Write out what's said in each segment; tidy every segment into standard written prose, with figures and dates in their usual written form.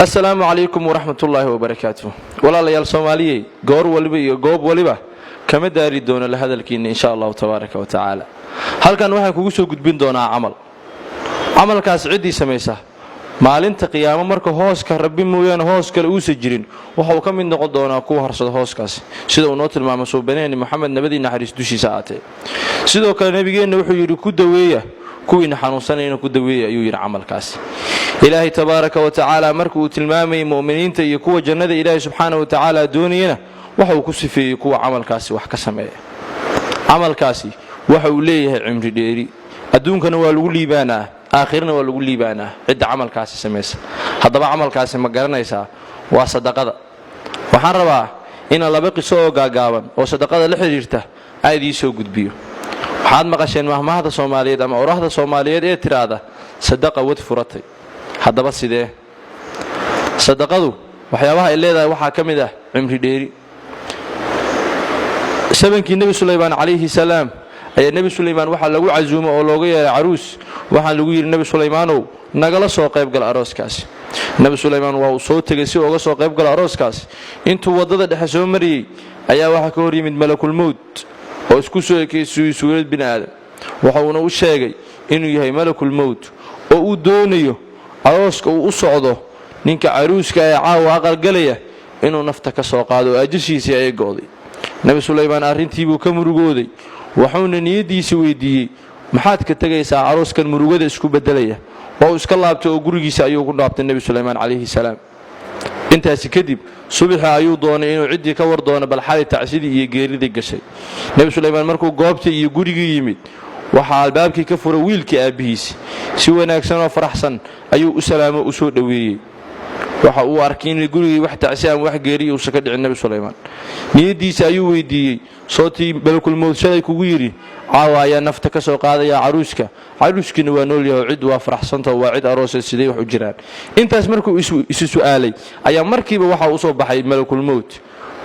السلام عليكم ورحمة الله وبركاته. ولا ليال صومالي قور ولبي قوب ولبه كما داري دون لهذا الكين إن شاء الله تبارك وتعالى. هل كان واحد كوسو قد بين دونا عمل كاس عدي سميسه maalinta qiyaamo marka hooska rabbi mooyaan hoos kale uu sajirin waxa uu ka mid noqon doonaa kuwa harsada hooskaas sida uu noo tilmaamay suubaneeni Muhammad nabadi naxariis dushiisa aatay sidoo kale nabigeena wuxuu yiri ku daweeya kuwiina xanuunsanayna ku daweeya ayuu yiri amalkaas ilaahi tabaaraka wa tacaala markuu uu tilmaamay muuminiinta iyo kuwa jannada ilaahi subhanahu wa tacaala doonayna waxa uu ku sifeeyay kuwa amalkaasi wax ka sameeya amalkaasi waxa uu leeyahay cimri dheeri adduunkana waa lagu liibaanaa آخرنا ولا قولي بأنا عدة عمل كاسي سميس هذا عمل كاسي ما قرنا يسا وصدقة وحربا إن الله بقي سوق جابا وصدقة لحجرته أيدي سوق بيو حد ما قشين مهما هذا صومالية أما وراه هذا صومالية إيه ترى هذا صدقة وتفرطي هذا بس ده صدقة ذو وحياها اللي ذا وحكم ذا عمري ديري سبب النبي سليمان عليه السلام أي النبي سليمان وحى لو عزومه أو لو جاء عروس وحى لو يجي النبي سليمان ونقل سوق يبقى العروس كاس النبي سليمان وصوت تجسي وقص يبقى العروس كاس أنتوا وضد حسون مري أي واحد كوري من ملك الموت واسكسوا كيسوي سورة بن آدم وحونا وشاقي إنه يهي ملك الموت وأدونيه عروس وأصعده نينك عروس كعاو عقل قليه إنه نفتك سوق هذا أجسي سيء قاضي النبي سليمان أرنتي بكم رجودي وحونا نيدي سويدي محاد كتجيسا عروس كان مروجة اسكو بدلية وهو اسكالله بتو جورجي سايو كنا عبد النبي سليمان عليه السلام انت هسكدب صبح أيوضون إنه عدي كور دون بالحالة تعسيدي يجري ذي الشيء النبي سليمان مركو قابته يجورجي يمد وحال بابك كفر ويلك أبيس سوى ناكسنا فرحسن أيو أسلام أسود دوي وحو أركين يجورجي واحد تعسام واحد جري وسكد النبي سليمان نيدي سايو ويدي صوتي ملك الموت شيء كويري عوايا نفتك سوق هذا يا عروسك نوانول يا عد وافرح صنطة وعد أروس السدي وحجران أنت اسمركوا سؤالي أي مركب وحى أصوب بحي ملك الموت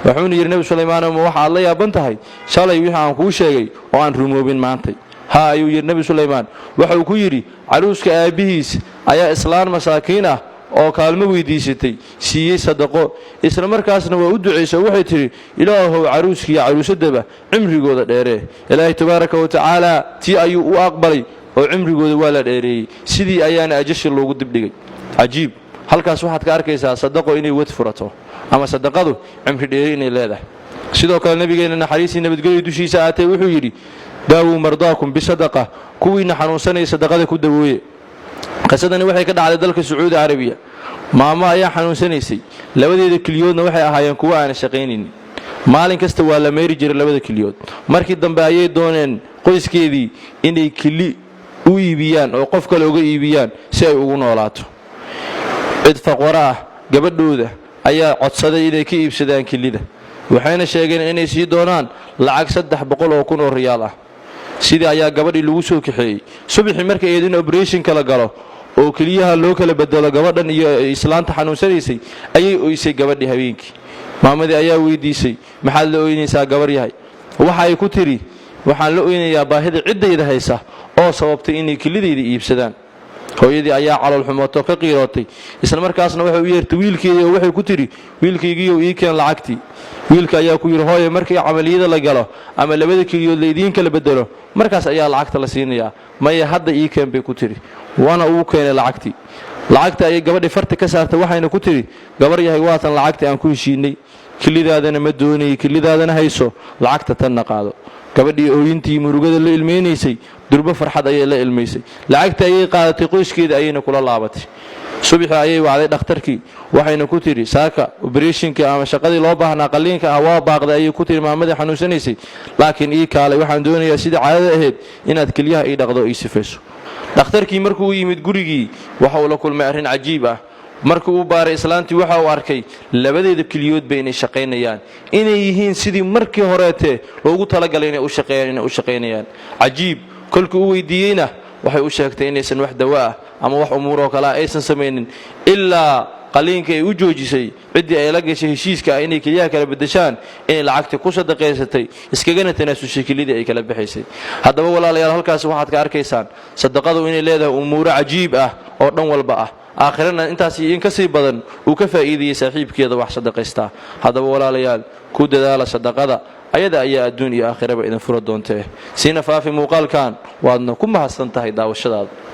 وحون يرنبي سليمان ووحى الله يا بنتهاي شالي ويها عن كل شيء وعن رموبين مانتي ها أيو يرنبي سليمان وحى كويري عروسك أبيس أي إسلام مساكينه oo kaalmo weydiisatay siiyay sadaqo isla markaasna waa u duceysay waxay tiri ilaahow caruuski iyo caruusadaba cimrigooda dheeree ilaahay tabaaraka wa tacaala tii ayuu u aqbalay oo cimrigooda waa la dheereeyay sidii ayaana ajashi loogu dibdhigay ajiib halkaas waxaad ka arkaysaa sadaqo inay wad furato ama sadaqadu cimri dheeri inay leedahay sidoo kale nabigeena naxariisii nabadgelyo dushiisa aatay wuxuu yiri daawu mardaakum bisadaqa kuwiina xanuunsanay sadaqada ku dawooye قصدنا وحي كده على ذلك السعودية العربية ماما يا حنون سنيسي لبدي كليودنا وحي أهايان كوا أنا شقينين مالين كستوا ولا ميرجر لبدي كليود مركي الدنباية دونن قيس كذي إني كلي ويبيان أو قف كله ويبيان سيئون ولاته ادفق وراه قبل دوده أي عصده إذا كيف سدان كلي ده وحين شاقين إني سيدونان العكس صدح بقوله وكونوا رياضة سيدي أيها قبل اللوسو كحي صبح مركي يدين أوبريشن كلا قالوا oo kaliyaha loo kala bedelo gabadhan iyo islaanta xanuunsanaysa ayay ooysay gabadhii habeenkii maamadii ayaa weydiisay maxaad la ooynaysaa gabar yahay waxa ay ku tiri waxaan la ooynayaa baahida cidayda haysa oo sababtay inay kalideeda iibsadaan hooyadii ayaa calool xumooto ka qiirootay isla markaasna waxay u yeertay wiilkeedii oo waxay ku tiri wiilkaygiiyo ii keen lacagtii wiilka ayaa ku yiri hooyo markii amaliyada la galo ama labada kaliyood la idin kala bedelo markaas ayaa lacagta la siinayaa maya hadda ii keen bay ku tiri وانا uu keenay lacagta ay gabadhi farta ka saartay waxayna ku tiri gabar yahay waatan lacagta aan ku heshiinay kilidaadana ma doonay kilidaadana hayso lacagta tan qaado gabadhii ooyintii murugada la ilmeenaysay durba farxad ay la ilmeysay lacagta ay qaadatay qoyskeeda ayayna kula laabatay subax ayay wacday dhakhtarkii waxayna ku tiri saaka operation-ka ama shaqadii loo baahnaa qaliinka ah waa baaqday ayay ku tiri maamadii xanuunsanaysay laakiin ii kaalay waxaan doonayaa sida caadada ahayd inaad kaliyaha ii dhaqdo ii sifayso dhakhtarkii markuu yimid gurigii waxa uu la kulmay arrin cajiib ah markuu u baaray islaantii waxa uu arkay labadeeda kaliyood bay inay shaqeynayaan inay yihiin sidii markii horeete loogu talagalay inay u shaqeynayaan cajiib kolkuu weydiiyeyna waxay u sheegtay inaysan wax dawaa ama wax umuur oo kale aysan sameeynin ilaa qaliinka ay u joojisay ciddii ay la gashay heshiiska ah inay keliyaha kala bedeshaan inay lacagta ku sadaqaysatay iskagana tanaasushay kelidii ay kala bixaysay. haddaba walaalayaal halkaas waxaad ka arkaysaan sadaqadu inay leedahay umuuro cajiib ah oo dhan walba ah, aakhirana intaas in ka sii badan uu ka faa'iideeyay saaxiibkeeda wax sadaqaystaa. haddaba walaalayaal ku dadaala sadaqada, ayada ayaa adduun iyo aakhiraba idin fura doontee. siina faafi muuqaalkan, waadna ku mahadsan tahay daawashadaada.